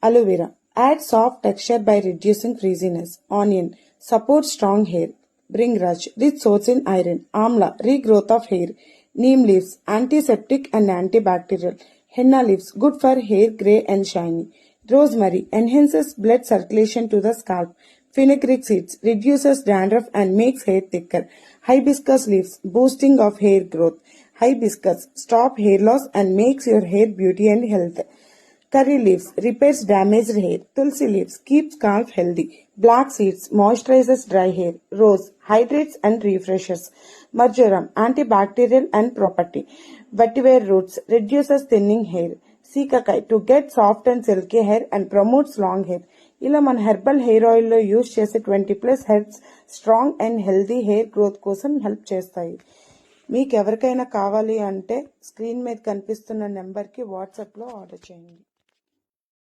Aloe vera. Add soft texture by reducing frizziness. Onion. Support strong hair. Bring rush. Rich source in iron. Amla. Regrowth of hair. Neem leaves. Antiseptic and antibacterial. Henna leaves. Good for hair grey and shiny. Rosemary. Enhances blood circulation to the scalp. Fenugreek seeds. Reduces dandruff and makes hair thicker. Hibiscus leaves. Boosting of hair growth. Hibiscus. Stop hair loss and makes your hair beauty and health. Curry leaves repairs damaged hair. Tulsi leaves keeps scalp healthy. Black seeds moisturizes dry hair. Rose hydrates and refreshes. Marjoram antibacterial and property. Vetiver roots reduces thinning hair. Sikakai to get soft and silky hair and promotes long hair. ఇలా మన herbal hair ఆయిల్లో use చేసే 20+ herbs strong and healthy hair growth కోసం help చేస్తాయి. మీకు ఎవరికైనా కావాలి అంటే స్క్రీన్ మీద కనిపిస్తున్న నెంబర్కి వాట్సాప్లో ఆర్డర్ చేయండి.